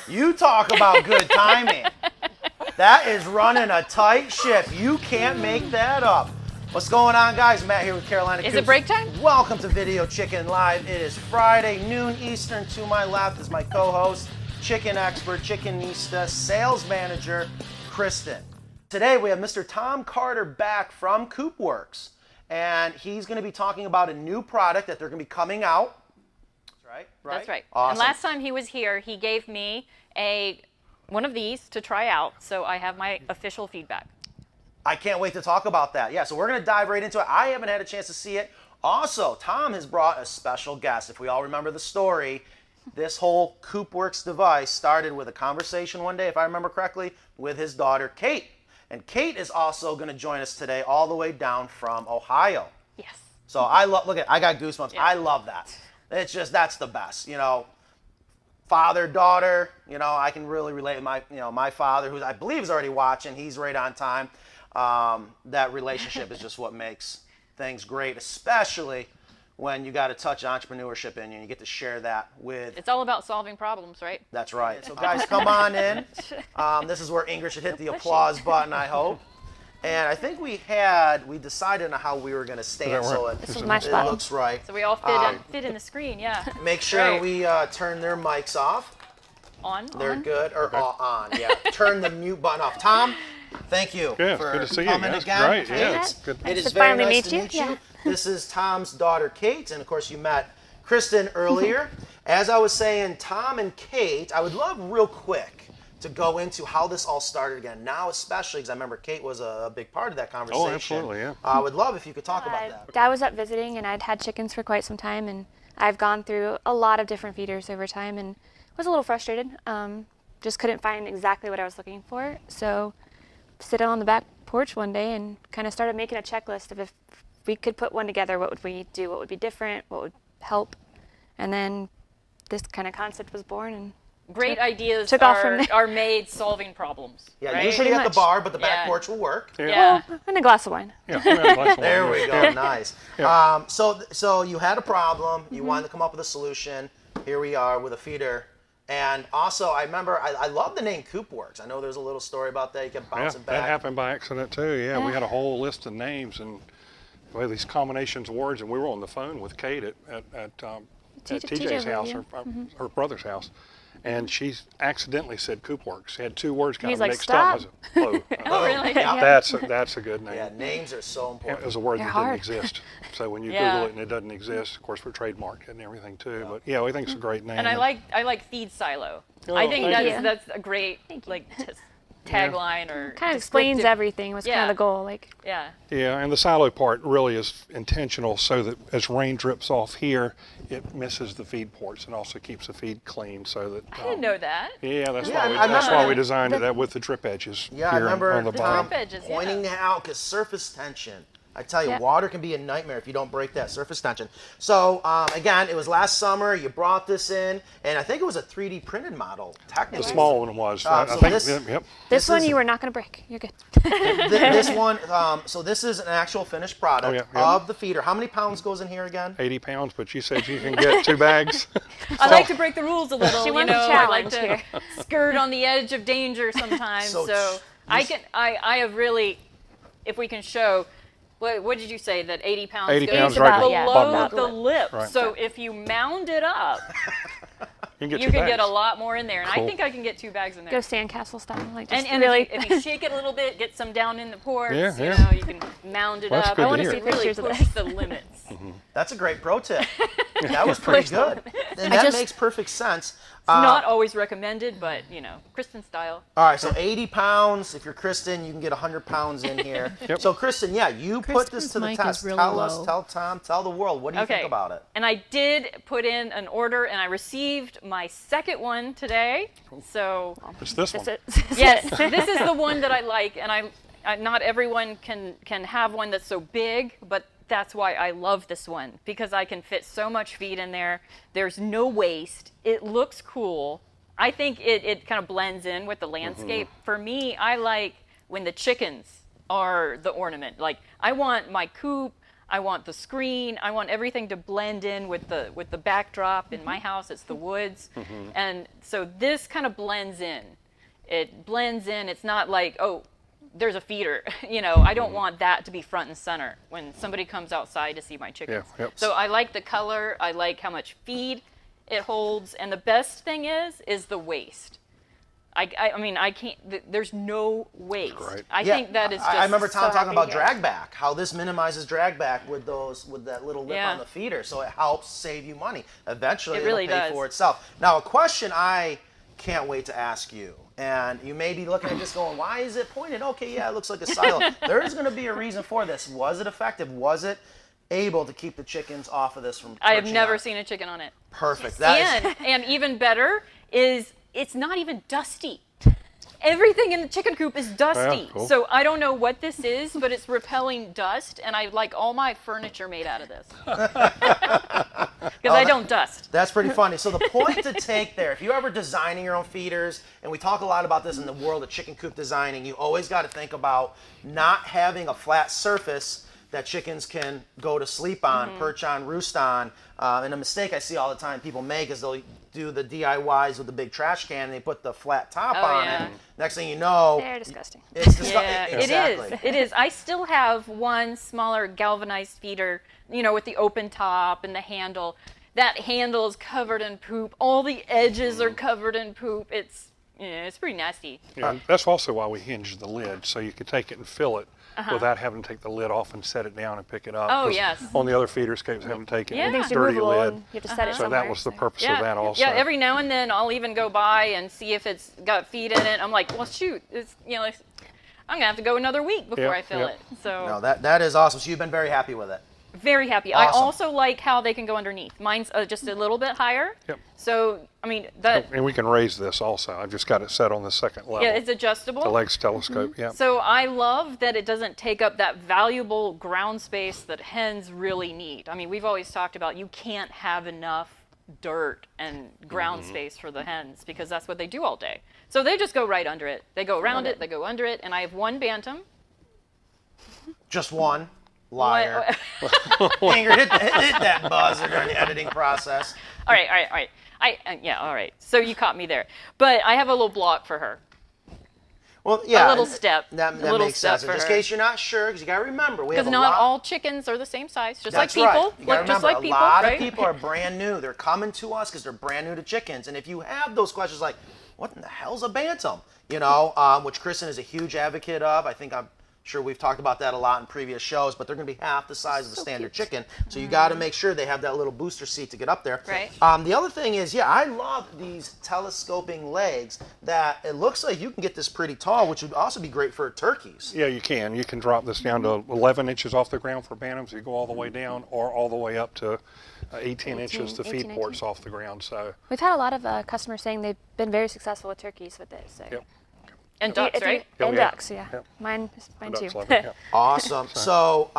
You talk about good timing. That is running a tight ship. You can't make that up. What's going on, guys? Matt here with Carolina Coops. Is it break time? Welcome to Video Chicken Live. It is Friday, noon Eastern. To my left is my co-host, chicken expert, chickenista, sales manager, Kristen. Today we have Mr. Tom Carter back from CoopWorx, and he's going to be talking about a new product that they're going to be coming out. Right? That's right. Awesome. And last time he was here, he gave me one of these to try out, so I have my official feedback. I can't wait to talk about that. Yeah, so we're going to dive right into it. I haven't had a chance to see it. Also, Tom has brought a special guest. If we all remember the story, this whole CoopWorx device started with a conversation one day, if I remember correctly, with his daughter, Kate. And Kate is also going to join us today all the way down from Ohio. Yes. So I got goosebumps. Yeah. I love that. It's just, that's the best, you know. Father, daughter, you know, I can really relate with my father, who I believe is already watching. He's right on time. That relationship is just what makes things great, especially when you got to touch entrepreneurship in you and you get to share that with. It's all about solving problems, right? That's right. So guys, come on in. This is where Ingrid should hit the applause button, I hope. And I think we decided on how we were going to stand, so This is my it spot. looks right. So we all fit in the screen, yeah. Make sure Right. we turn their mics off. They're good, or on, yeah. Turn the mute button off. Tom, thank you Yeah, for good to see you. coming Yes, again. great, yeah, Kate. it's good. It is to very finally nice meet to you. meet Yeah. you. This is Tom's daughter, Kate, and of course you met Kristen earlier. As I was saying, Tom and Kate, I would love real quick to go into how this all started again. Now especially, because I remember Kate was a big part of that conversation. Oh, absolutely, yeah. I would love if you could talk about that. Dad was up visiting, and I'd had chickens for quite some time, and I've gone through a lot of different feeders over time, and was a little frustrated. Just couldn't find exactly what I was looking for. So, sitting on the back porch one day and kind of started making a checklist of if we could put one together, what would we do? What would be different? What would help? And then this kind of concept was born, and Great ideas took off from there. are made solving problems. Yeah, right? usually Pretty at the much. bar, but the back Yeah. porch will work. Yeah. and a glass of wine. Yeah, we had a glass of There wine. we go, Yeah. nice. Yeah. So you had a problem, you wanted to come up with a solution. Here we are with a feeder. And also, I remember, I love the name CoopWorx. I know there's a little story about that. You kept Yeah, bouncing that back. happened by accident too. Yeah, we had a whole list of names and we had these combinations of words, and we were on the phone with Kate at TJ's house, her brother's house, and she accidentally said CoopWorx. She had two words kind He's of like, mixed "Stop." up. I said, "Oh, Oh, really? Yeah. That's a good name." Yeah, names are so Yeah, important. it was a word They're that hard. didn't exist. So when you Yeah. Google it and it doesn't exist, of course we're trademarked and everything too. But yeah, we think it's a great name. And I like feed silo. Oh, I think thank you. that's a great tagline or Kind of explains descriptive- everything. Was kind Yeah. of the goal. Like, Yeah. Yeah, and the silo part really is intentional so that as rain drips off here, it misses the feed ports and also keeps the feed clean so that. I didn't know that. Yeah, that's Yeah, why I that's why remember we designed it with the drip edges Yeah, I here remember on the bottom. drip edges, yeah. pointing that out because surface tension. I tell you, Yeah. water can be a nightmare if you don't break that surface tension. So again, it was last summer. You brought this in, and I think it was a 3D printed model. The Technically, small one was. so I think. this- Yep. this This one is- you were not going to break. You're good. This one. So this is an actual finished product Oh, yeah, yeah. of the feeder. How many pounds goes in here again? 80 pounds, but you said you can get 2 bags. I like to break the rules a little. She you wants a know, I like challenge to skirt on the edge of danger sometimes. So So, I have really, if we can show. What did you say? That 80 pounds 80 goes pounds right below at the bottom. the lip. Right. So if you mound it up, You can get you 2 can bags. get a lot more in there. And I Cool. think I can get 2 bags in there. Go sandcastle style. Like, just And really. if you shake it a little bit, get some down in the ports. Yeah, You yeah. know, you can mound it Well, that's up. good to I want hear. to see really Pictures of push this. the limits. That's a great pro tip. That was pretty good, and that just- makes perfect sense. Not always recommended, but you know, Kristen style. All right, so 80 pounds. If you're Kristen, you can get 100 pounds in here. Yep. So Kristen, yeah, you put this Kristen's to the mic test. is really Tell us, low. tell Tom, tell the world. What do you think about it? And I did put in an order, and I received my second one today. So It's this one. yes, this is the one that I like, and I not everyone can have one that's so big, but that's why I love this one, because I can fit so much feed in there. There's no waste. It looks cool. I think it kind of blends in with the landscape. For me, I like when the chickens are the ornament. Like, I want my coop, I want the screen, I want everything to blend in with the backdrop. In my house, it's the woods. And so this kind of blends in. It blends in. It's not like, oh, there's a feeder. You know, I don't want that to be front and center when somebody comes outside to see my chickens. Yeah, yep. So I like the color. I like how much feed it holds. And the best thing is the waste. I mean, I can't, there's no waste. Great. I think that is just I remember Tom so talking about happy. drag back, how this minimizes drag back with that little lip Yeah. on the feeder, so it helps save you money. Eventually, It really it'll pay does. for itself. Now, a question I can't wait to ask you, and you may be looking at this going, why is it pointed? Okay, yeah, it looks like a silo. There is going to be a reason for this. Was it effective? Was it able to keep the chickens off of this from I have perching never on it? seen a chicken on it. Perfect. That is, And even better is it's not even dusty. Everything in the chicken coop is dusty. Yeah, cool. So I don't know what this is, but it's repelling dust, and I like all my furniture made out of this. Because I don't dust. That's pretty funny. So the point to take there, if you're ever designing your own feeders, and we talk a lot about this in the world of chicken coop designing, you always got to think about not having a flat surface that chickens can go to sleep on, perch on, roost on. And a mistake I see all the time people make is they'll do the DIYs with the big trash can and they put the flat top Oh, on yeah. it. Next thing you know, They're disgusting. it's disgusting. Yeah, Exactly. it is. I still have one smaller galvanized feeder, you know, with the open top and the handle. That handle is covered in poop. All the edges are covered in poop. It's pretty nasty. Yeah, that's also why we hinged the lid, so you could take it and fill it without having to take the lid off and set it down and pick it up. Oh, 'Cause yes. On the other feeder scapes, having to take it Yeah. with Everything's a dirty removable lid. and you have to set it So somewhere. that was the purpose Yeah, of that also. yeah. Every now and then, I'll even go by and see if it's got feed in it. I'm like, well, shoot, it's I'm gonna have to go another week before Yep, I fill yep. it. So No, that is awesome. So you've been very happy with it. very happy. I Awesome. also like how they can go underneath. Mine's just a little bit higher. Yep. So I mean that. And we can raise this also. I've just got it set on the second level. Yeah, it's adjustable. the legs telescope, yeah. So I love that it doesn't take up that valuable ground space that hens really need. I mean, we've always talked about you can't have enough dirt and ground space for the hens because that's what they do all day. So they just go right under it. They go around it, they go under it, and I have one bantam. Just one. Liar. Ingrid, hit that buzzer during the editing process. All right. All right. So you caught me there. But I have a little block for her. Well, yeah. A little step. That A little makes step sense. for And just her. in case you're not sure, because you got to remember, we have Because a not lot. all chickens are the same size, just like That's people. right. You gotta Just remember, like a people, lot right? of people are brand new. They're coming to us because they're brand new to chickens. And if you have those questions like, what in the hell's a bantam? You know, which Kristen is a huge advocate of. I'm sure we've talked about that a lot in previous shows, but they're going to be half the size of a standard chicken. So you got to make sure they have that little booster seat to get up there. Right. The other thing is, I love these telescoping legs that it looks like you can get this pretty tall, which would also be great for turkeys. Yeah, you can. You can drop this down to 11 inches off the ground for bantams. You go all the way down or all the way up to 18 inches to 18, feed ports off the ground. So, We've had a lot of customers saying they've been very successful with turkeys with this. So. yep. And ducks, right? Oh, And yeah. ducks, yeah. Yep. Mine too. Ducks love it, yeah. Awesome. So,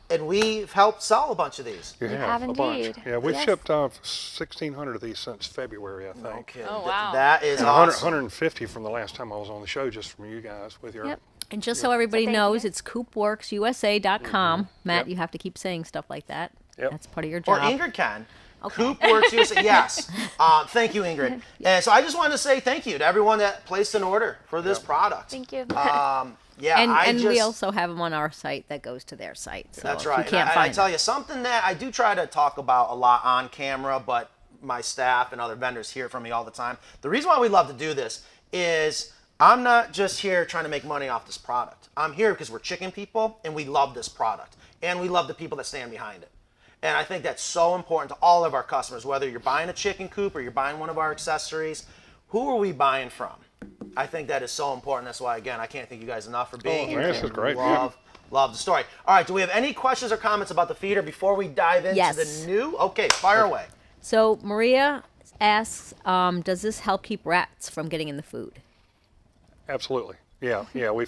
and we've helped sell a bunch of these. You have a bunch. indeed. Yeah, we've Yes. shipped 1,600 of these since February, I think. Okay. Oh, wow. That is And awesome. 150 from the last time I was on the show, just from you guys with your. Yep. And just so everybody thank knows, you. it's CoopWorxUSA.com. Matt, Yep. you have to keep saying stuff like that. Yep. That's part of your Or job. Ingrid can. CoopWorx USA. Yes. Thank you, Ingrid. And so I just wanted to say thank you to everyone that placed an order for this product. Thank you. Yeah, And we also have them on our site that goes to their site. So That's if right. you can't And find I tell them. you something that I do try to talk about a lot on camera, but my staff and other vendors hear from me all the time. The reason why we love to do this is I'm not just here trying to make money off this product. I'm here because we're chicken people and we love this product and we love the people that stand behind it. And I think that's so important to all of our customers, whether you're buying a chicken coop or you're buying one of our accessories. Who are we buying from? I think that is so important. That's why, again, I can't thank you guys enough for being here. this is great, yeah. Love the story. All right, do we have any questions or comments about the feeder before we dive into Yes. the new? Okay, fire away. So Maria asks, does this help keep rats from getting in the food? Absolutely. Yeah. We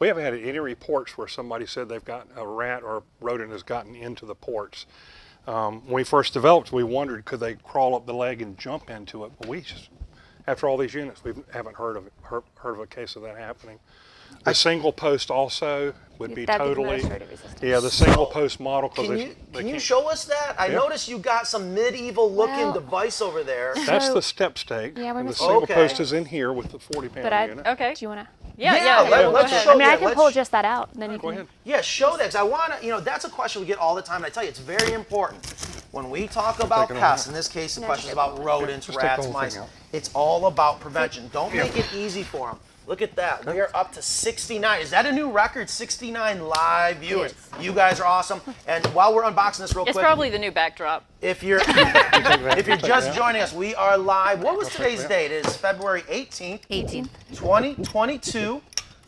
haven't had any reports where somebody said they've got a rat or a rodent has gotten into the ports. When we first developed, we wondered could they crawl up the leg and jump into it, but we just, after all these units, we haven't heard of a case of that happening. The single post also would be That'd be totally, most rodent resistant. yeah, the single post model. Can you show us that? I noticed you got some medieval looking Well, device over there. That's the step stake. Yeah, we're and the missing- single Okay. post is in here with the 40-pound unit. Okay. Do you want to? Yeah, Yeah, yeah. let's go ahead. show I mean, I that. can Let's pull just that out. And then you Go can. ahead. Yeah, show that, because I want to, that's a question we get all the time, and I tell you, it's very important. When we talk about Take it pests, out. in this case, the question is about rodents, Just take the rats, whole mice, thing out. it's all about prevention. Don't make it easy for them. Look at that. We are up to 69. Is that a new record? 69 live viewers. You guys are awesome. And while we're unboxing this real It's quick, probably the new backdrop. if you're just joining us, we are live. What was today's date? It is February 18th, 2022.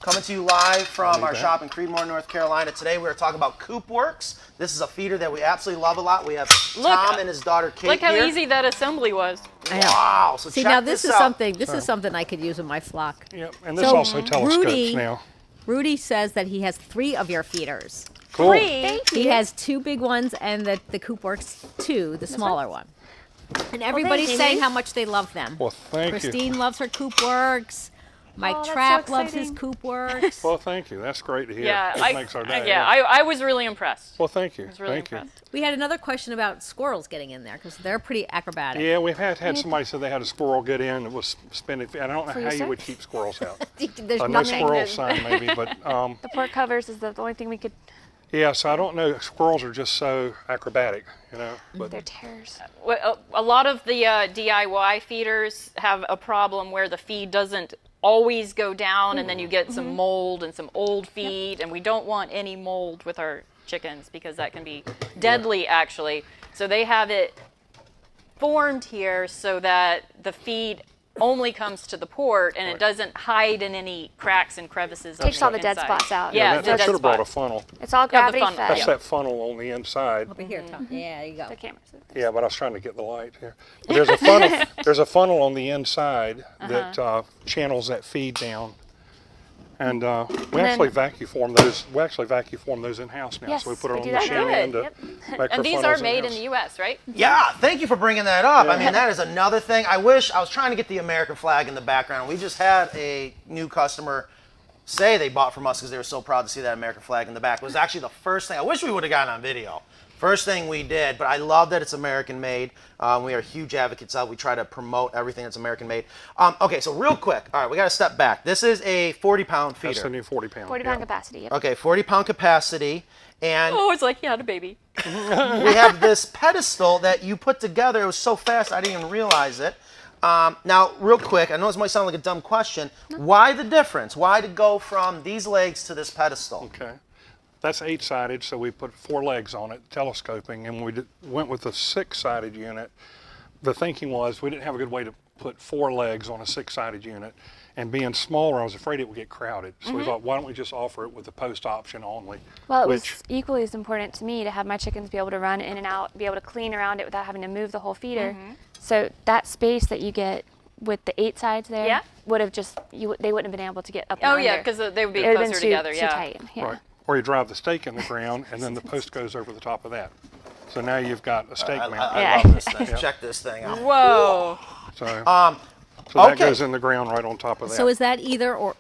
Coming to you live from our shop in Creedmore, North Carolina. Today we are talking about CoopWorx. This is a feeder that we absolutely love a lot. We have Tom and his daughter Kate Look how here. easy that assembly was. I know. Wow! So See, check now this is out. something. This is something I could use in my flock. Yep, and this So, also telescopes Rudy- now. Rudy says that he has 3 of your feeders. Cool. Thank you. He has 2 big ones and the CoopWorx 2, the smaller one. And everybody's you, saying Amy. how much they love them. Well, thank you. Christine loves her CoopWorx. Mike that's so Trapp loves his exciting. CoopWorx. Well, thank you. That's great to hear. Yeah, It makes our day. I was really impressed. Well, thank you. I was really Thank you. impressed. We had another question about squirrels getting in there because they're pretty acrobatic. Yeah, we've had somebody say they had a squirrel get in that was spending. I don't know For how your you would search? keep squirrels out. There's No nothing. squirrel sign maybe, but The port covers is the only thing we could. yeah. So I don't know. Squirrels are just so acrobatic, But They're terrors. Well, a lot of the DIY feeders have a problem where the feed doesn't always go down, and then you get some mold and some old feed, and we don't want any mold with our chickens because that can be deadly, actually. So they have it formed here so that the feed only comes to the port and it doesn't hide in any cracks and crevices. Takes all the dead inside. spots out. Yeah, that, the I dead should have brought a spots. funnel. It's all Yeah, the gravity funnel, fed. That's yeah. that funnel on the inside. Over here, Tom. Yeah, there you go. The cameras. Yeah, but I was trying to get the light here. But there's a funnel. There's a funnel on the inside that channels that feed down, and we actually vacuum form those. We actually vacuum form those in house now. Yes, so we put it we on do the that now. machine Good. to make our And these are funnels made in in-house. the U.S., right? Yeah, thank you for bringing that up. I mean, that is another thing. I wish I was trying to get the American flag in the background. We just had a new customer say they bought from us because they were so proud to see that American flag in the back. It was actually the first thing. I wish we would have gotten on video. First thing we did, but I love that it's American made. We are huge advocates of. We try to promote everything that's American made. Okay, so real quick. All right, we got to step back. This is a 40-pound feeder. That's the new 40-pound. 40-pound capacity. Yep. Okay, 40-pound capacity, and Oh, it's like you had a baby. we have this pedestal that you put together. It was so fast I didn't even realize it. Now, real quick, I know this might sound like a dumb question. Why the difference? Why to go from these legs to this pedestal? Okay. That's 8-sided, so we put 4 legs on it, telescoping, and we went with a 6-sided unit. The thinking was we didn't have a good way to put 4 legs on a 6-sided unit, and being smaller, I was afraid it would get crowded. So we thought, why don't we just offer it with the post option only? Well, it which was equally as important to me to have my chickens be able to run in and out, be able to clean around it without having to move the whole feeder. So that space that you get with the 8 sides there Yeah. would have just they wouldn't have been able to get up and Oh, under. yeah, because they would be It would have closer been together. too Yeah. tight. Yeah. Right. Or you drive the stake in the ground, and then the post goes over the top of that. So now you've got a stake mount. I Yeah. love this thing. Check this thing out. Whoa. So that okay. goes in the ground right on top of that. So is that either or?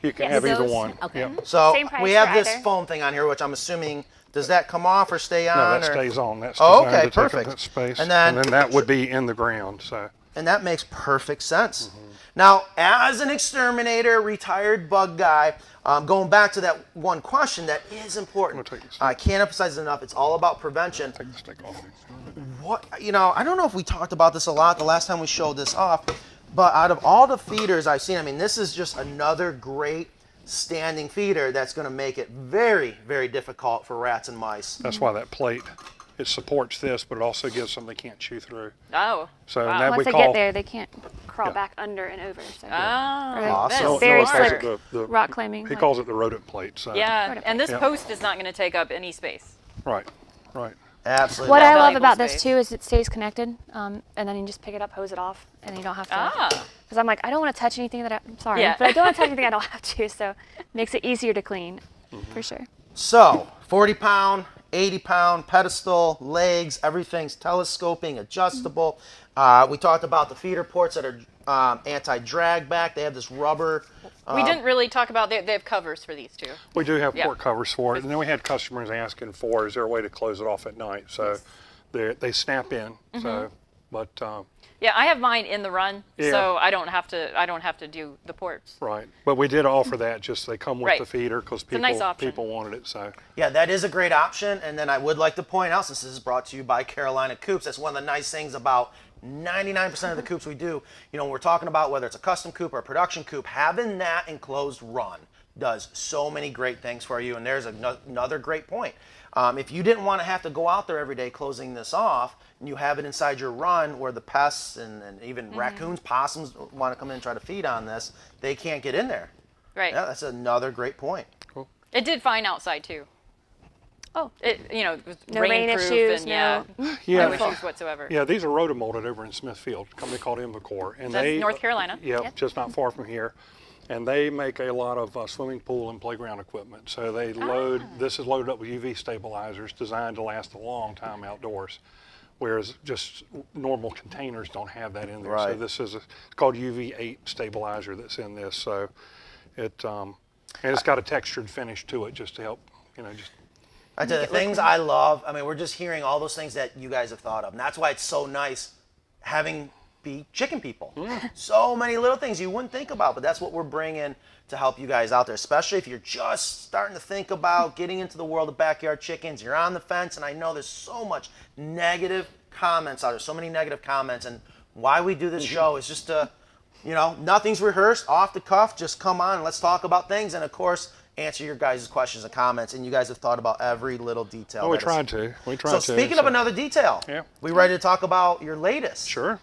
you can Yes. have either Those- one. okay. Yep. So Same price we have for this either. foam thing on here, which I'm assuming, does that come off or stay on? No, that or? stays on. That's Oh, designed okay, to take up perfect. that space. And then- that would be in the ground. So And that makes perfect sense. Now, as an exterminator, retired bug guy, going back to that one question that is important. I'm gonna take this. I can't emphasize it enough. It's all about prevention. take the stake off. What, I don't know if we talked about this a lot the last time we showed this off, but out of all the feeders I've seen, I mean, this is just another great standing feeder that's going to make it very, very difficult for rats and mice. That's why that plate, it supports this, but it also gives something they can't chew through. Oh. So Wow. that Once we they call get there, they can't crawl Yeah. back under and over. So Oh. Awesome. that's very smart. slick. the- rock climbing. He like- calls it the rodent plate. So Yeah, and this Yeah. post is not going to take up any space. Right. Right. Absolutely. What I love valuable about this space. too is it stays connected, and then you just pick it up, hose it off, and you don't have to. Ah. Because I'm like, I don't want to touch anything I'm sorry, Yeah. but I don't want to touch anything I don't have to. So it makes it easier to clean, for sure. So, 40-pound, 80-pound pedestal, legs, everything's telescoping, adjustable. We talked about the feeder ports that are anti-drag back. They have this rubber We didn't really talk about, they have covers for these too. We do have Yeah. port covers for it, and then we had customers asking for, is there a way to close it off at night? So they snap in. So, but Yeah, I have mine in the run, Yeah. so I don't have to do the ports. right. But we did offer that. Just they come with Right. the feeder because a nice option. people wanted it. So Yeah, that is a great option. And then I would like to point out, since this is brought to you by Carolina Coops, that's one of the nice things about 99% of the coops we do. You know, when we're talking about whether it's a custom coop or a production coop, having that enclosed run does so many great things for you. And there's another great point. If you didn't want to have to go out there every day closing this off, and you have it inside your run where the pests and even raccoons, possums want to come in and try to feed on this, they can't get in there. Right. Yeah, that's another great point. It did fine outside too. Oh, It it was No rain rainproof issues, and no- yeah, no issues whatsoever. yeah, these are rotomolded over in Smithfield, a company called Invacor, and That's they North Carolina. Yeah, Yep. just not far from here. And they make a lot of swimming pool and playground equipment. So they load, this is loaded up with UV stabilizers designed to last a long time outdoors. Whereas just normal containers don't have that in there. So Right. this is it's called UV8 stabilizer that's in this. So it, and it's got a textured finish to it just to help, just. I tell you, the things I love, I mean, we're just hearing all those things that you guys have thought of. And that's why it's so nice having be chicken people. So many little things you wouldn't think about, but that's what we're bringing to help you guys out there, especially if you're just starting to think about getting into the world of backyard chickens. You're on the fence, and I know there's so much negative comments out there, so many negative comments. And why we do this show is just to, nothing's rehearsed, off the cuff, just come on and let's talk about things. And of course, answer your guys' questions and comments, and you guys have thought about every little detail. Oh, we that is- tried to. We tried So to. speaking of another detail, Yeah. we ready to talk about your latest? Sure.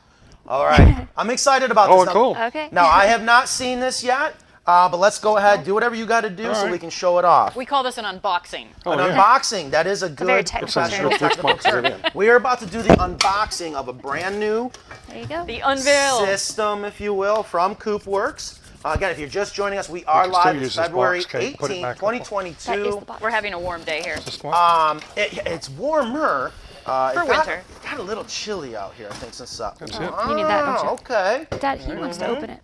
All right. I'm excited about Oh, this. cool. okay. Now, I have not seen this yet, but let's go ahead, do whatever you got to do All so right. we can show it off. We call this an unboxing. Oh, An yeah. unboxing, that is a very good technical professional term. technical term. We are about to do the unboxing of a brand new There you go. The unveil. system, if you will, from CoopWorx. Again, if you're just joining us, we are can still live. use It's this February box, Kate. Put it 18th, back up. 2022. That is the box. We're having a warm day here. This one? It's warmer. For winter. Got a little chilly out here, I think, since That's it. You need that, don't you? Okay. Dad, he wants to open it.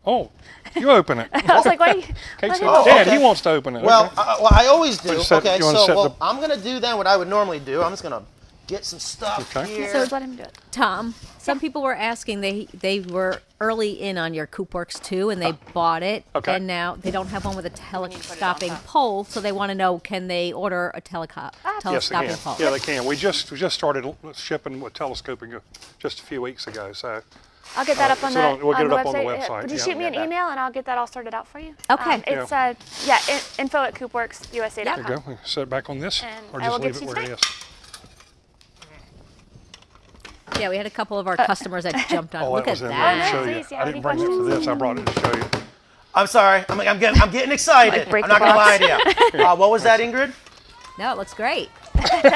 Oh, you open it. I was like, why? Kate said, Oh, Dad, okay. he wants to open it. Well, Okay. I always do. you set- Okay, you wanna so set the- I'm going to do then what I would normally do. I'm just going to get some stuff Okay. here. So let him do it. Tom, some people were asking, they were early in on your CoopWorx too, and they bought it, Okay. and now they don't have one with a telescoping pole, so they want to know, can they order a Yes, they telescoping can. pole? Yeah, they can. We just started shipping with telescoping just a few weeks ago. So I'll get that up on So the, we'll get on it the up on the website. website, Would you yeah. shoot me an Yeah. email and I'll get that all sorted out for you? Okay. It's info at CoopWorxUSA.com. there you go. We can set it back on this, And or I will just get leave to it you where it tonight. is. Yeah, we had a couple of our customers that jumped on. Oh, Look that at was in there that. to show you. Please, yeah, I didn't any bring it for questions? this. I brought it to show you. I'm sorry. I'm getting excited. Like break I'm not the going to lie box. to you. What was that, Ingrid? No, it looks great.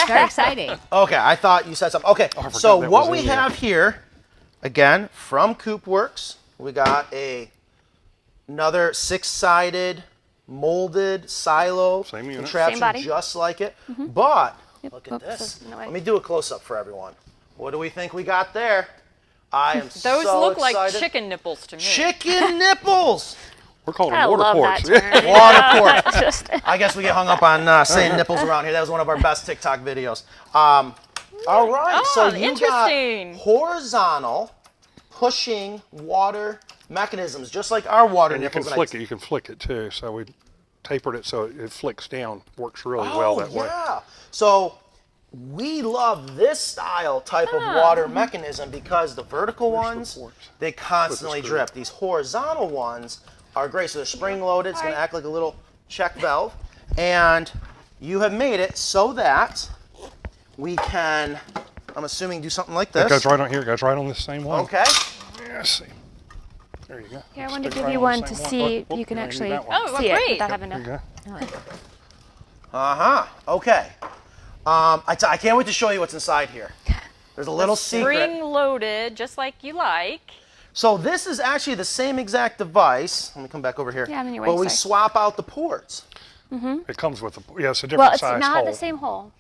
Very exciting. Okay, I thought you said something. Okay, I forgot so that what was we in there. have here, again, from CoopWorx, we got another 6-sided molded silo Same unit. contraption Same body. just like it. But look at Oops, this. that's in the way. Let me do a close-up for everyone. What do we think we got there? I am Those so look excited. like chicken nipples to me. Chicken nipples. We're calling I them water love ports. that term. Water port. Just, I guess we get hung up on saying nipples around here. That was one of our best TikTok videos. All right, Oh, so you interesting. got horizontal pushing water mechanisms, just like our water And you can nipples. flick it. You can flick it too. So we tapered it so it flicks down. Works really well that way. Yeah. So we love this style type of water mechanism because the vertical ones, ports? they constantly screw. drip. These horizontal ones are great. So they're spring loaded. It's going to act like a little check valve. And you have made it so that we can, I'm assuming, do something like It this. goes right on here. It goes right on this same one. Okay. Let's see. There you go. here, I wanted to Stick give right you on one the to same see Oh, you can need actually that one. Oh, see great. it without having There you to. go. Okay. I can't wait to show you what's inside here. There's a little secret. Spring loaded, just like you like. So this is actually the same exact device. Let me come back over here. Yeah, I'm in your But way, we sorry. swap out the ports. It comes with a, yeah, it's a different Well, it's size not hole. the same hole,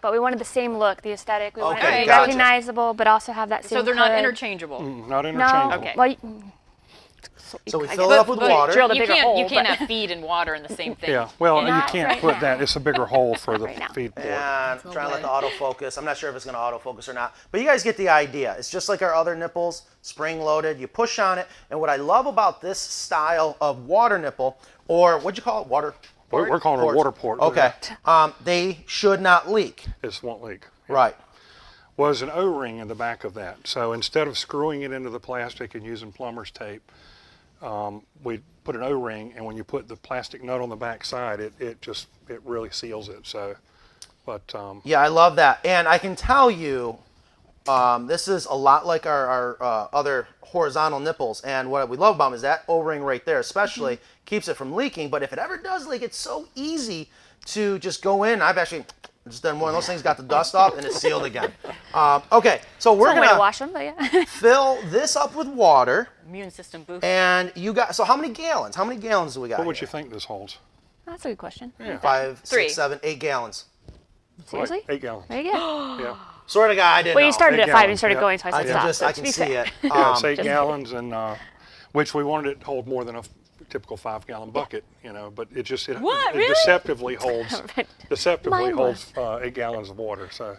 but we wanted the same look, the aesthetic. We wanted it to Okay, be gotcha. recognizable, but also have that same So they're not hood. interchangeable. Not No, interchangeable. Okay. well, So we I fill guess it up with water. Drill the You bigger can't, hole. you can't but- have feed and water in the same thing. Yeah, well, you Not can't right put now. that. It's a bigger hole for the right now. feed port. And I'm trying to let the autofocus. I'm not sure if it's going to autofocus or not. But you guys get the idea. It's just like our other nipples, spring-loaded. You push on it. And what I love about this style of water nipple, or what'd you call it? Water port? We're calling it a water port. Okay. They should not leak. This won't leak. Right. Was an O-ring in the back of that. So instead of screwing it into the plastic and using plumber's tape, we put an O-ring, and when you put the plastic nut on the back side, it really seals it. So, but Yeah, I love that. And I can tell you, this is a lot like our other horizontal nipples. And what we love about them is that O-ring right there especially keeps it from leaking. But if it ever does leak, it's so easy to just go in. I've actually just done one of those things, got the dust off, and it's sealed again. Okay, so we're One way to going wash them, but yeah. fill this up with water. Immune system boost. And you got, so how many gallons? How many gallons do we got what would here? you think this holds? That's a good question. Yeah. 5, 6, Three. 7, 8 gallons. Seriously? 8 gallons. There you go. Yeah. Swear to God, I didn't Well, know. you started 8 at 5 and gallons, you started yeah. going, so I I said can stop. just, So I to can be see fair. it. Yeah, it's 8 gallons, and which we wanted it to hold more than a typical 5-gallon bucket, but it just it Really? deceptively holds Mine holds 8 gallons of water. So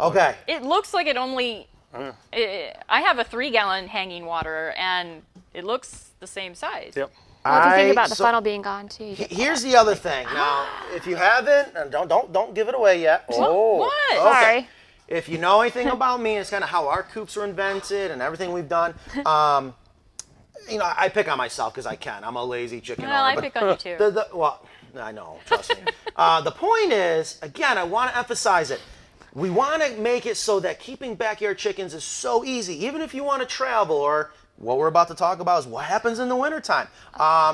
Okay. It looks like it only. I have a 3-gallon hanging water, and it looks the same size. yep. Well, if you think I- about the so- funnel being gone too. You get Here's the other thing. Now, if you haven't, and don't give it away yet. Oh, What? okay. Sorry. If you know anything about me, it's kind of how our coops were invented and everything we've done. I pick on myself because I can. I'm a lazy chicken Well, owner. I but pick on you too. well, I know. Trust me. The point is, again, I want to emphasize it. We want to make it so that keeping backyard chickens is so easy, even if you want to travel, or what we're about to talk about is what happens in the wintertime.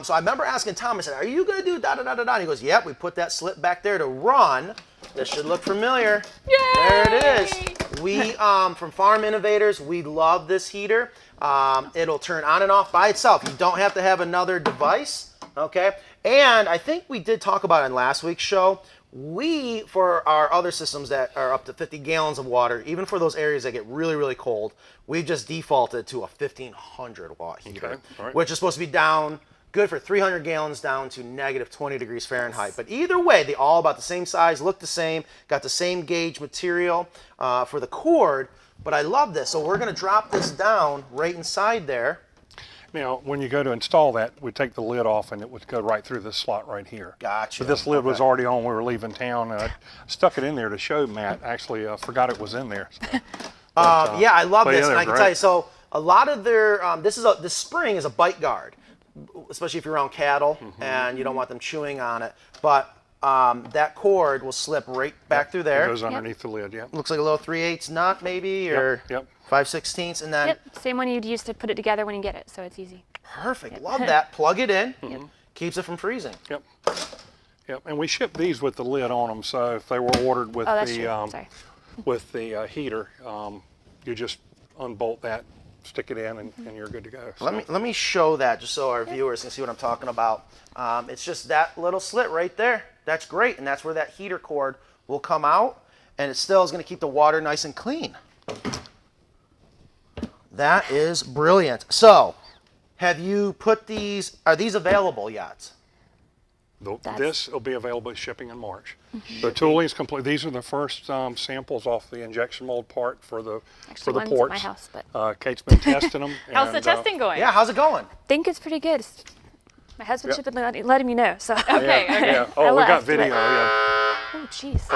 So I remember asking Tom, I said, are you going to do da-da-da-da-da? And he goes, yep, we put that slip back there to run. This should look familiar. Yay! There it is. We, from Farm Innovators, we love this heater. It'll turn on and off by itself. You don't have to have another device, okay? And I think we did talk about it in last week's show. We, for our other systems that are up to 50 gallons of water, even for those areas that get really, really cold, we've just defaulted to a 1,500 watt heater, Okay, all right. which is supposed to be down, good for 300 gallons down to negative 20 degrees Fahrenheit. But either way, they all about the same size, look the same, got the same gauge material for the cord. But I love this. So we're going to drop this down right inside there. Now, when you go to install that, we take the lid off, and it would go right through this slot right here. Gotcha. But this lid was Okay. already on when we were leaving town, and I stuck it in there to show Matt. Actually, forgot it was in there. So. Yeah, I love but yeah, this, and they're I can great. tell you. So a lot of their this spring is a bite guard, especially if you're around cattle and you don't want them chewing on it. But that cord will slip right back through It there. goes underneath the lid, yeah. Looks like a little 3/8 nut maybe, or yep. 5/16, and then Yep, same one you'd use to put it together when you get it, so it's easy. perfect. Love that. Plug it in. Keeps it from freezing. Yep. Yep. And we ship these with the lid on them, so if they were ordered with Oh, that's the true. Sorry. with the heater, you just unbolt that, stick it in, and you're good to go. So, Let me show that just so our viewers can see what I'm talking about. It's just that little slit right there. That's great, and that's where that heater cord will come out, and it still is going to keep the water nice and clean. That is brilliant. So, have you put these? Are these available yet? This will be available at shipping in March. The tooling's complete. These are the first samples off the injection mold part for the Actually, for the one's ports. at my house, but Kate's been testing them. How's the and, testing going? Yeah. How's it going? think it's pretty good. My husband Yep. should have been letting me know. So. Okay, okay. Yeah. I Oh, we got left, video. but- Yeah. Oh, jeez.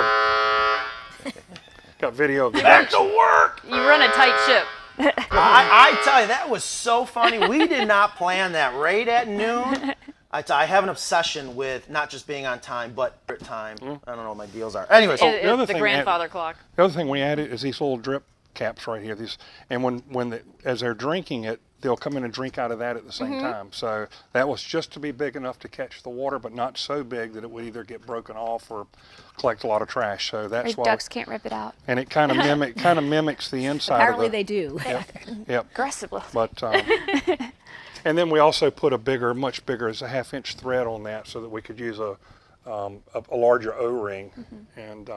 Got video of the Back to work. You run a tight ship. I tell you, that was so funny. We did not plan that. Right at noon. I have an obsession with not just being on time, but time. I don't know what my deals are. Anyways, It- the other it's the thing- grandfather clock. The other thing we added is these little drip caps right here. These, and as they're drinking it, they'll come in and drink out of that at the same time. So that was just to be big enough to catch the water, but not so big that it would either get broken off or collect a lot of trash. So that's Our why. ducks can't rip it out And it kind of mimics the inside. Apparently of the, they do. Yep. aggressively. But and then we also put much bigger, as a 1/2-inch thread on that, so that we could use a larger O-ring. And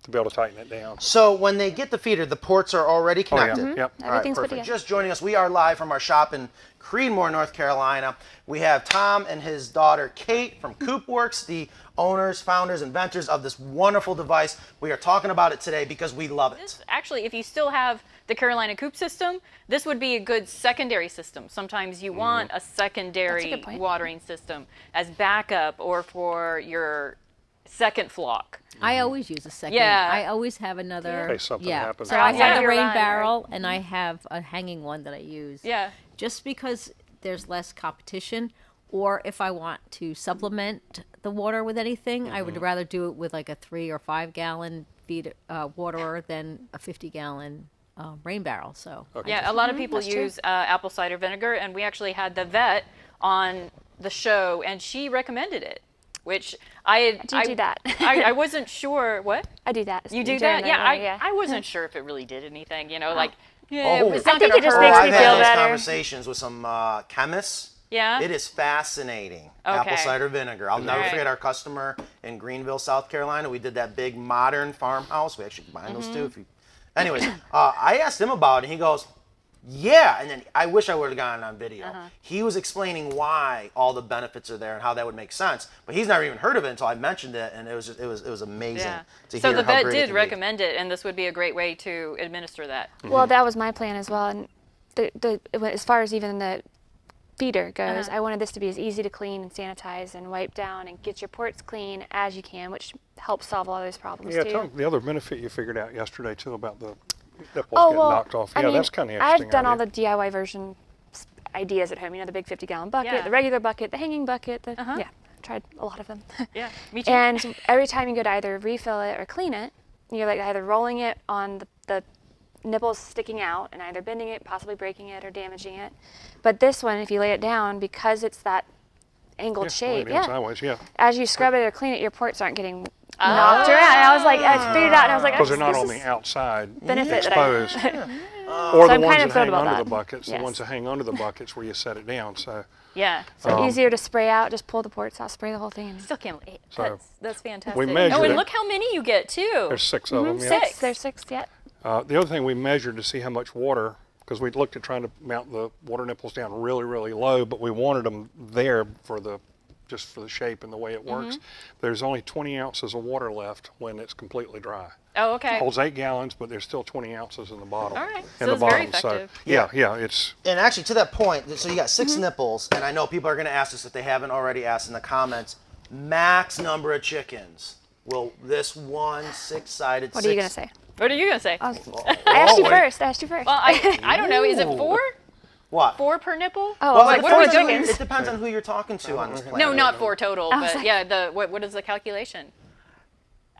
to be able to tighten it down. So when they get the feeder, the ports are already Oh, yeah. connected. Yep. All right, Everything's put perfect. together. Just joining us, we are live from our shop in Creedmore, North Carolina. We have Tom and his daughter Kate from CoopWorx, the owners, founders, inventors of this wonderful device. We are talking about it today because we love it. Actually, if you still have the Carolina Coops system, this would be a good secondary system. Sometimes you want a secondary good point. watering system as backup or for your second flock. I always use a second. Yeah. I always have another. In case something yeah. happens. So I Yeah. have the You're rain right. barrel, and I have a hanging one that I use. Yeah. Just because there's less competition, or if I want to supplement the water with anything, I would rather do it with like a 3 or 5 gallon feed waterer than a 50-gallon rain barrel. So Yeah, a lot of people that's true. use apple cider vinegar, and we actually had the vet on the show, and she recommended it, which I do that. I wasn't sure. What? I do that. You do during that? the Yeah, winter, I wasn't sure if it really did anything. You know, like Oh. it's not I think gonna it just hurt. makes me I've had feel those better. conversations with some chemists. Yeah. It is fascinating. Apple Okay. cider vinegar. I'll never Right. forget our customer in Greenville, South Carolina. We did that big modern farmhouse. We actually combined those two. If you... Anyways, I asked him about it, and he goes, yeah. And then I wish I would have gotten on video. He was explaining why all the benefits are there and how that would make sense. But he's never even heard of it until I mentioned it, and it was amazing Yeah. to So hear the how vet great it did can be. recommend it, and this would be a great way to administer that. Well, that was my plan as well. And as far as even the feeder goes, I wanted this to be as easy to clean and sanitize and wipe down and get your ports clean as you can, which helps solve a lot of those problems Yeah, too. tell me the other benefit you figured out yesterday too about the nipples Oh, getting well, knocked off. I Yeah, mean, that's kind of interesting. I've done all idea. the DIY version ideas at home. You know, the big 50-gallon bucket, Yeah. the regular bucket, the hanging bucket. Yeah, tried a lot of them. Yeah, me too. And every time you go to either refill it or clean it, you're like either rolling it on the nipples sticking out and either bending it, possibly breaking it or damaging it. But this one, if you lay it down, because it's that angled shape, laying sideways, yeah. as you scrub it or clean it, your ports aren't getting knocked around. And I was like, I figured it out, and I was like, Because they're not this on is the outside benefit that I- exposed. Or So the I'm ones kind of that thrilled hang about under that. the buckets, the Yes. ones that hang under the buckets where you set it down. So Yeah. easier to spray out. Just pull the ports out, spray the whole thing. And Still can't wait. So, That's fantastic. we measured Oh, and it. look how many you get too. there's 6 of them. Yeah. Six. There's 6 yet. The other thing we measured to see how much water, because we looked at trying to mount the water nipples down really, really low, but we wanted them there for the just for the shape and the way it works. There's only 20 ounces of water left when it's completely dry. Oh, okay. Holds 8 gallons, but there's still 20 ounces in the bottle. All right. In So the it's very bottom. effective. So yeah, it's And actually, to that point, so you got 6 nipples, and I know people are going to ask us if they haven't already asked in the comments. Max number of chickens. Will this one 6-sided? What are you going to say? What are you gonna say? I asked you wait. first. I asked you first. Well, I don't know. Is it 4? What? 4 per nipple? Oh, Well, like it 4 depends on who- chickens. It depends on who you're talking to on this planet. No, not 4 total. I was But like- yeah, what is the calculation?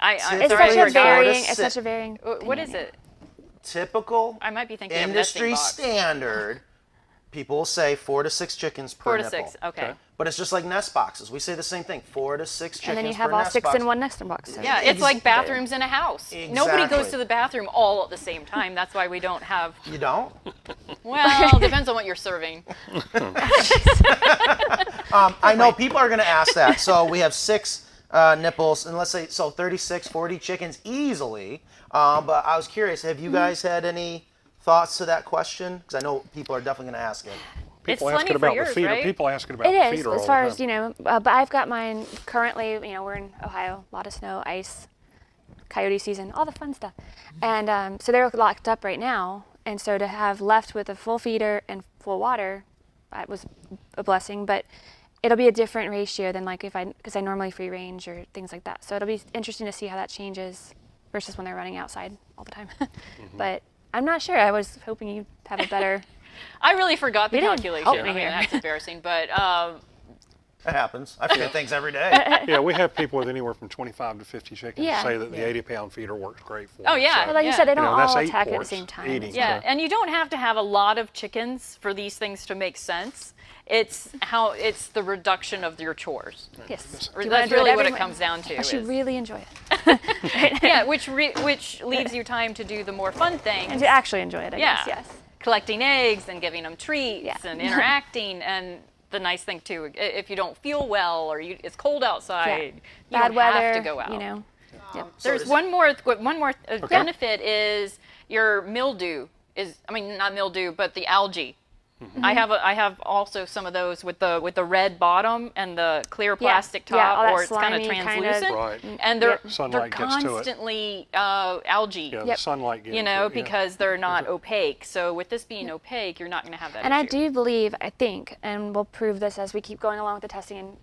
It's Typically such a 4 to varying. It's 6. such a varying. What is it? Typical I might be thinking of nesting industry box. standard. People will say 4 to 6 chickens per 4 to nipple. 6. Okay. But it's just like nest boxes. We say the same thing. 4 to 6 chickens And then you per have all nest 6 box. in one nesting box. So Yeah, it's like bathrooms in a house. Nobody goes Exactly. to the bathroom all at the same time. That's why we don't have. You don't? Well, depends on what you're serving. I know people are going to ask that. So we have 6 nipples, and let's say, so 36, 40 chickens easily. But I was curious, have you guys had any thoughts to that question? Because I know people are definitely going to ask it. people plenty asking for about yours, the feeder. right? People asking about It the is, feeder all as far the as, time. you know, but I've got mine currently, you know, we're in Ohio, a lot of snow, ice, coyote season, all the fun stuff. And so they're locked up right now. And so to have left with a full feeder and full water, that was a blessing. But it'll be a different ratio than like because I normally free range or things like that. So it'll be interesting to see how that changes versus when they're running outside all the time. But I'm not sure. I was hoping you'd have a better. I really forgot the You didn't calculation. help I me mean, here. that's embarrassing. But It happens. I forget things every day. Yeah, we have people with anywhere from 25 to 50 chickens Yeah. say that the 80-pound feeder works great for Oh, them. yeah. So, Like you said, they you don't know, that's all 8 attack at the ports same time. eating. yeah, So- and you don't have to have a lot of chickens for these things to make sense. It's the reduction of your chores. Yes. Or You that's wanna do it really what every it morning. comes down to. Unless you is- really enjoy it. yeah, which leaves you time to do the more fun things. And to actually enjoy it, I yeah, guess, yes. collecting eggs and giving them treats Yeah. and interacting. And the nice thing too, if you don't feel well or it's cold outside, you Bad don't weather, have to go out. you know. There's does- one more benefit is your mildew not mildew, but the algae. I have also some of those with the red bottom and the clear plastic top, all that or it's kind of slimy translucent, Right. and they're Sunlight gets to it. constantly algae. Yeah, the sunlight gets to it, because they're not opaque. So with this being opaque, you're not going to have that And issue. I do believe, I think, and we'll prove this as we keep going along with the testing and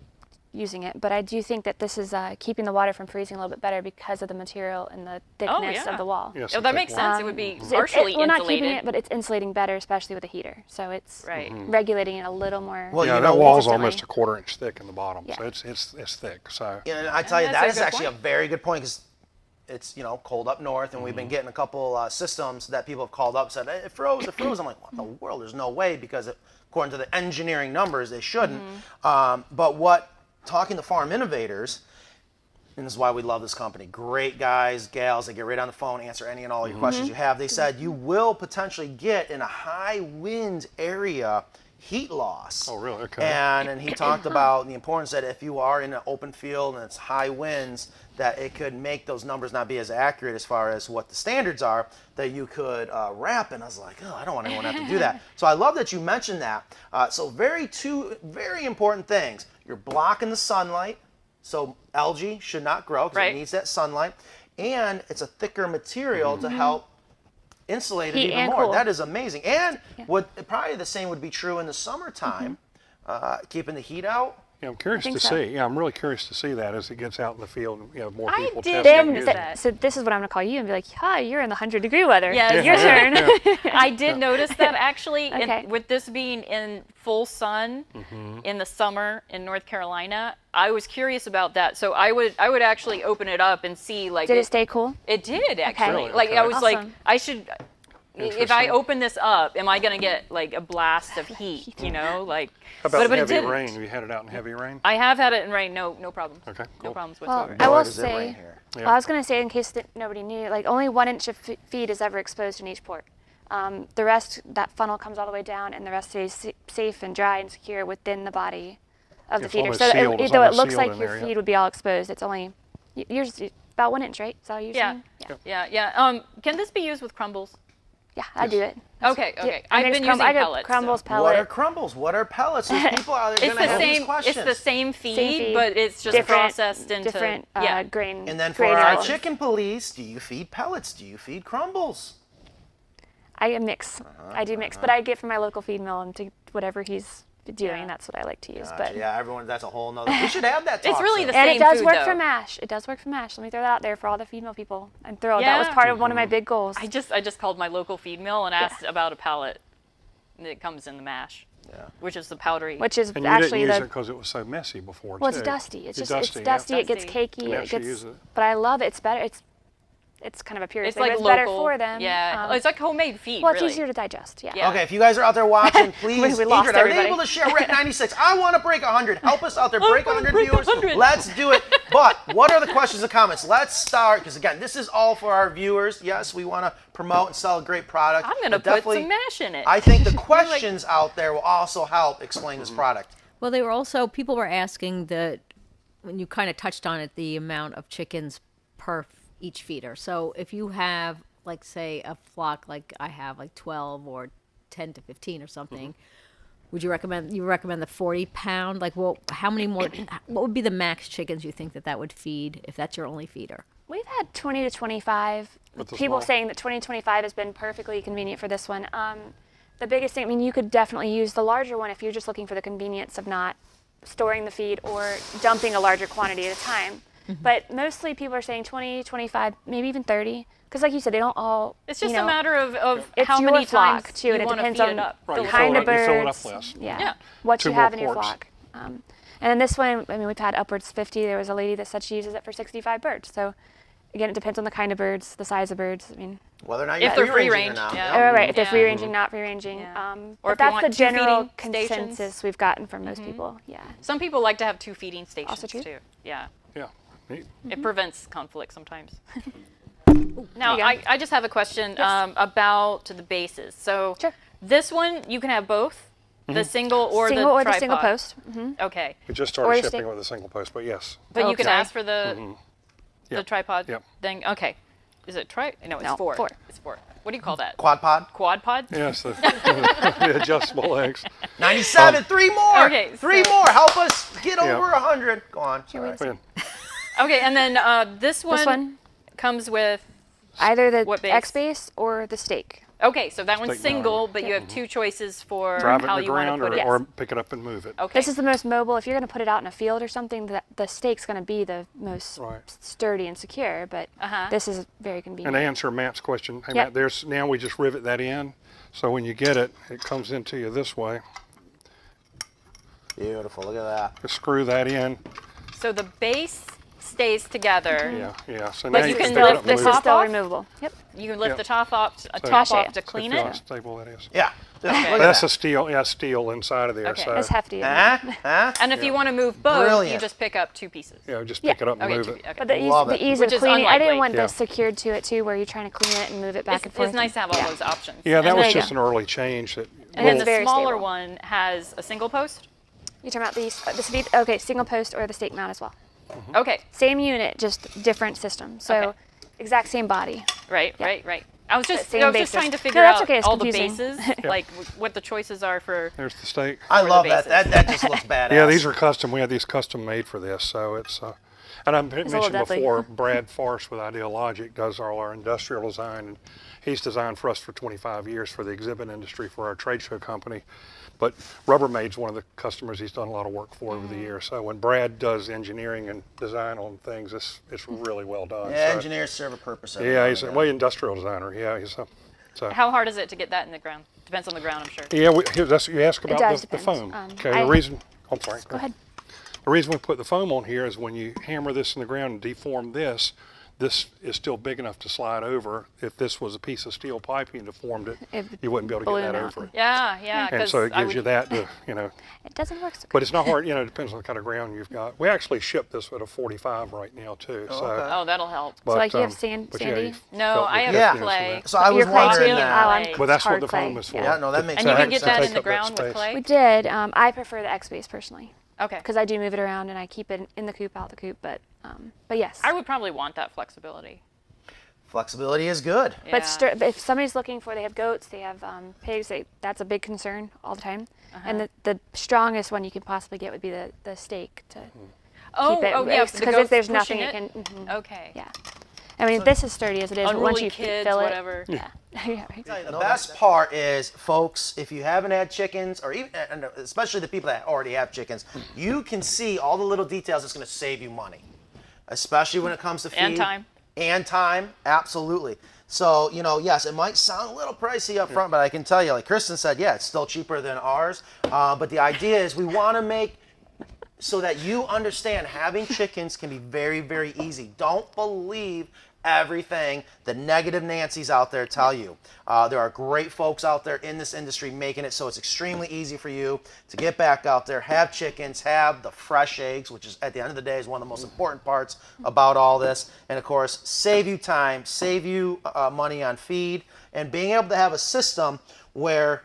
using it, but I do think that this is keeping the water from freezing a little bit better because of the material and the thickness of the wall. Yes, Oh, the that thick makes wall. sense. It would be So partially we're not insulated. keeping it, but it's insulating better, especially with a heater. So it's Right. regulating it a little more. Well, Yeah, you that know, wall's consistently. almost a 1/4 inch thick in the bottom, Yeah. so it's thick. So And I tell you, That's that a is good actually point. a very good point because it's cold up north, and we've been getting a couple systems that people have called up and said it froze. I'm like, what in the world? There's no way, because according to the engineering numbers, they shouldn't. But talking to farm innovators, and this is why we love this company. Great guys, gals, they get right on the phone, answer any and all your questions you have. They said you will potentially get in a high wind area heat loss. Oh, really? Okay. And he talked about the importance that if you are in an open field and it's high winds, that it could make those numbers not be as accurate as far as what the standards are, that you could wrap. And I was like, oh, I don't want anyone to have to do that. So I love that you mentioned that. So two very important things. You're blocking the sunlight, so algae should not grow because it needs that sunlight. And it's a thicker material to help insulate it Heat even and more. cool. That is amazing. And probably the same would be true in the summertime, keeping the heat out. yeah, I'm curious think to so. see. Yeah, I'm really curious to see that as it gets out in the field. More I people did testing notice it. that. So this is what I'm going to call you and be like, hi, you're in the 100-degree weather. Yeah, Your turn. I did notice that actually. Okay. With this being in full sun in the summer in North Carolina, I was curious about that. So I would actually open it up and see like. Did it stay cool? It did actually. Really? Like I was like, Awesome. I should. If I Interesting. open this up, am I gonna get like a blast of heat? How about but in it heavy didn't. rain? Have you had it out in heavy rain? I have had it in rain. No problem. Okay, No cool. problems Well, whatsoever. I Boy, will does it rain say, here. well, I was going to say in case that nobody knew, like only 1 inch of feed is ever exposed in each port. The rest, that funnel comes all the way down, and the rest stays safe and dry and secure within the body of the It's feeder. almost So sealed. It's though it almost looks sealed like in your there, yeah. feed would be all exposed, it's only yours about 1 inch, right? Is that what you're Yeah. saying? Yeah. Can this be used with crumbles? Yeah, I do it. Okay. I I've mix been crumb- using I get pellets. crumbles, so. pellet. What are crumbles? What are pellets? There's people out there It's going to the have these same. questions. It's the same feed, feed, but it's just different- processed into different grain. And then for grain our levels. chicken police, do you feed pellets? Do you feed crumbles? I mix. I do mix, but I get from my local feed mill and to whatever he's doing. Yeah. That's what I like to use. Gotcha. But Yeah, everyone, that's a whole nother. We should have that talk. It's really soon. the and same it does food, work though. for mash. It does work for mash. Let me throw that out there for all the feed mill people. I'm thrilled. Yeah. That was part of one of my big goals. I just called my local feed mill and asked about a pellet that comes in the mash, which is the powdery. Which is And you actually didn't use the it because it was so messy before, well, too. it's dusty. It's It's just it's yeah. dusty. It gets Dusty. cakey. Yeah, It she gets. uses it. But I love it. It's better. It's kind of a purist it's thing, like but it's local. better for them. Yeah, it's like homemade feed. well, it's really. easier to digest. Yeah. Yeah. Okay, if you guys are out there watching, please, We lost Ingrid, are they everybody. able to share? We're at 96. I want to break 100. Help us out there. Break 100 break viewers. 100. Let's do it. But what are the questions and comments? Let's start, because again, this is all for our viewers. Yes, we want to promote and sell a great product. I'm gonna but put definitely, some mash in it. I think the questions out there will also help explain this product. Well, they were also, people were asking when you kind of touched on it, the amount of chickens per each feeder. So if you have, like, say, a flock like I have, like 12 or 10 to 15 or something, would you recommend the 40-pound? Like, well, how many more, what would be the max chickens you think that would feed if that's your only feeder? We've had 20 to 25. With the People small. saying that 20 to 25 has been perfectly convenient for this one. The biggest thing, I mean, you could definitely use the larger one if you're just looking for the convenience of not storing the feed or dumping a larger quantity at a time. But mostly people are saying 20, 25, maybe even 30. Because like you said, they don't all, It's just you know, a matter of it's how your many flock, times too, you and it want to depends feed on it up. Right, Fill you it fill kind it of up- you fill it birds. up less. Yeah. Yeah. What Two you have more in your ports. flock. And then this one, I mean, we've had upwards 50. There was a lady that said she uses it for 65 birds. So again, it depends on the kind of birds, the size of birds. I mean, Whether or not If you're they're free free-ranging range, or not. yeah. right, if they're Yeah. free ranging, not free ranging. Yeah. Or Or if but you that's want the two general feeding stations. consensus we've gotten from most people. Yeah. Some people like to have 2 feeding stations Also true. too. Yeah. Yeah. Neat. It prevents conflict sometimes. There Now, you go. I just have a question Yes. about the bases. So Sure. this one, you can have both, the single or Single the or tripod. the single post. Okay. We just Or started the shipping stick. with a single post, but yes. But you can Okay. ask for the The Yep. tripod Yep. thing? Okay. Is it No, it's No, 4. 4. It's 4. What do you call that? Quad pod. Quad pod? Yes, the adjustable legs. 97. 3 more. Okay, 3 so- more. Help us get Yeah. over 100. Go on. Here, wait a Go ahead. Okay, and then this one, one? comes with. Either the What base? X base or the stake. Okay, so that one's Steak single, knife. but you have 2 choices for Drive it how in the you want to ground put it. or pick it up and move it. Okay. This is the most mobile. If you're going to put it out in a field or something, the stake's going to be the most Right. sturdy and secure. But this is very And convenient. to answer Matt's question, hey Yep. Matt, there's now we just rivet that in. So when you get it, it comes into you this way. Beautiful. Look at that. Just screw that in. So the base stays together. Yeah. So But now you you can can pick it lift up the and This move is it. top still off? removable. Yep. You can lift Yeah. the top off to Touch off it. to So clean see how it. stable that is. Yeah. Look at That's that. a steel, steel inside of there. Okay. So It's hefty. isn't it? Huh? And if you want to move both, you Brilliant. just pick up 2 pieces. just Yeah. pick it up and Okay, move 2 it. okay. But the Love ease, it. the ease Which of is cleaning, I didn't unlikely. want Yeah. this secured to it too, where you're trying to clean it and move it back and forth. It's nice to have all Yeah. those options. Yeah, that And was then- just an early change. That And then It's the very smaller stable. one has a single post. You're talking about the speed? Okay, single post or the stake mount as well. Okay, Same unit, just different system. So Okay. exact same body. right. I was just Same I was just basis. trying to No, figure that's out okay, it's all confusing. the bases, like what the choices are for. there's the stake. I For the love that. bases. That just looks badass. Yeah, these are custom. We had these custom made for this, so it's. And I little mentioned deadly. before, Brad Forrest with Ideal Logic does all our industrial design, and he's designed for us for 25 years for the exhibit industry for our trade show company. But Rubbermaid's one of the customers he's done a lot of work for over the years. So when Brad does engineering and design on things, it's really well done. Yeah, So- engineers serve a purpose. Yeah, he's a industrial designer. Yeah, he's a. So. How hard is it to get that in the ground? Depends on the ground, I'm sure. Yeah, that's you ask about does the depend. foam. Okay, I- the reason. I'm sorry. Go ahead. The reason we put the foam on here is when you hammer this in the ground and deform this, this is still big enough to slide over. If this was a piece of steel pipe and deformed it, It'd you wouldn't be able to get balloon that out. over it. Yeah. And so it gives you that to, It doesn't work so but it's not hard, it depends on the kind of ground you've got. We actually ship this at a 45 right now too. So, okay. Oh, that'll help. but, like you have sand- but yeah, sandy? you've No, felt I the have Yeah. heftiness of clay. that. So I was Your clay wondering too? that. Oh, I'm Well, that's what hard the clay. foam is for. Yeah, no, that makes And you sense. can get To that take in the up that ground with space. clay? We did. I prefer the X base personally Okay. because I do move it around and I keep it in the coop, out the coop. But yes. I would probably want that flexibility. Flexibility is good. Yeah. But if somebody's looking for, they have goats, they have pigs, that's a big concern all the time. And the strongest one you could possibly get would be the stake to Oh, keep it. yeah, the Because goats if there's pushing nothing, it? it can. Okay. Yeah. I mean, this is sturdy as it is, but once Unruly you kids, fill it, whatever. yeah, yeah, right. The best part is, folks, if you haven't had chickens, or even, and especially the people that already have chickens, you can see all the little details that's going to save you money, especially when it comes to feed. And time. And time, absolutely. So, yes, it might sound a little pricey up front, but I can tell you, like Kristen said, yeah, it's still cheaper than ours. But the idea is we want to make so that you understand having chickens can be very, very easy. Don't believe everything the negative Nancy's out there tell you. There are great folks out there in this industry making it so it's extremely easy for you to get back out there, have chickens, have the fresh eggs, which is at the end of the day is one of the most important parts about all this. And of course, save you time, save you money on feed, and being able to have a system where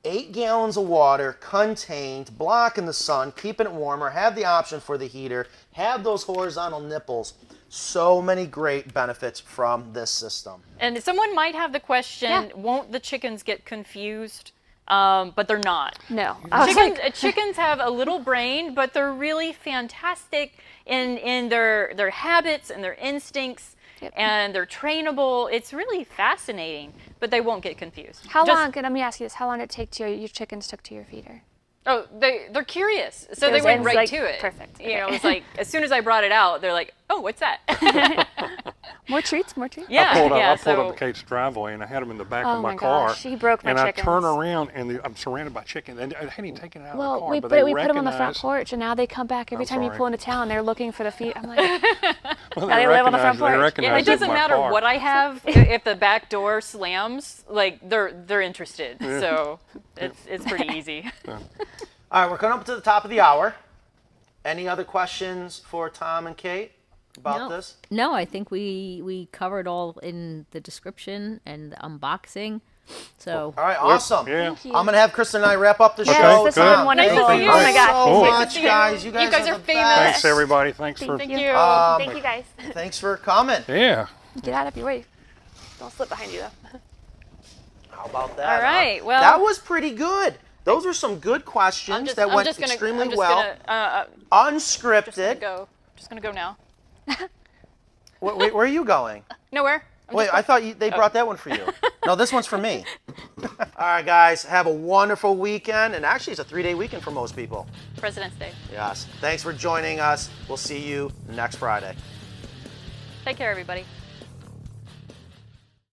8 gallons of water contained, blocking the sun, keeping it warmer, have the option for the heater, have those horizontal nipples. So many great benefits from this system. And someone might have the question, Yeah. won't the chickens get confused? But they're not. No. I was like, Chickens have a little brain, but they're really fantastic in their habits and their instincts. Yep. And they're trainable. It's really fascinating, but they won't get confused. how Just- long? Let me ask you this: how long did it take to your chickens took to your feeder? Oh, they're curious, so It they was- went it's right like, to it. perfect. You know, Okay. it's like as soon as I brought it out, they're like, "Oh, what's that?" More treats, more treats. Yeah, I pulled yeah. up Kate's driveway and I had them in the back Oh of my my car. gosh, he broke my and chickens. I turn around and I'm surrounded by chickens. And I hadn't even taken it out of the Well, car, we but put they we put them on the front recognize- porch, and now they come back every I'm time you sorry. pull into town. They're looking for the feed. I'm like, Well, Now they live on the front recognize- porch. They Yeah, recognize it doesn't in my matter car. what I have. If the back door slams, like they're interested. So it's pretty easy. All right, we're coming up to the top of the hour. Any other questions for Tom and Kate about this? No, I think we covered all in the description and the unboxing. So All right, awesome. Yeah. Thank you. I'm gonna have Kristen and I wrap up the Yes, show. this good. has been wonderful. Nice to see you. Oh my gosh. So Cool. Nice to much, see you. guys. You guys, You guys are are the famous. best. Thanks, everybody. Thanks for. Thank you. Thank you guys. Thanks for coming. Yeah. Get out of your way. Don't slip behind you though. How about that? All right, huh? well- that was pretty good. Those were some good questions that went extremely well. Unscripted. Just gonna go now. Wait, where are you going? Nowhere. I'm Wait, just I thought they brought that one for you. No, this one's for me. All right, guys, have a wonderful weekend. And actually, it's a 3-day weekend for most people. President's Day. Yes. Thanks for joining us. We'll see you next Friday. Take care, everybody.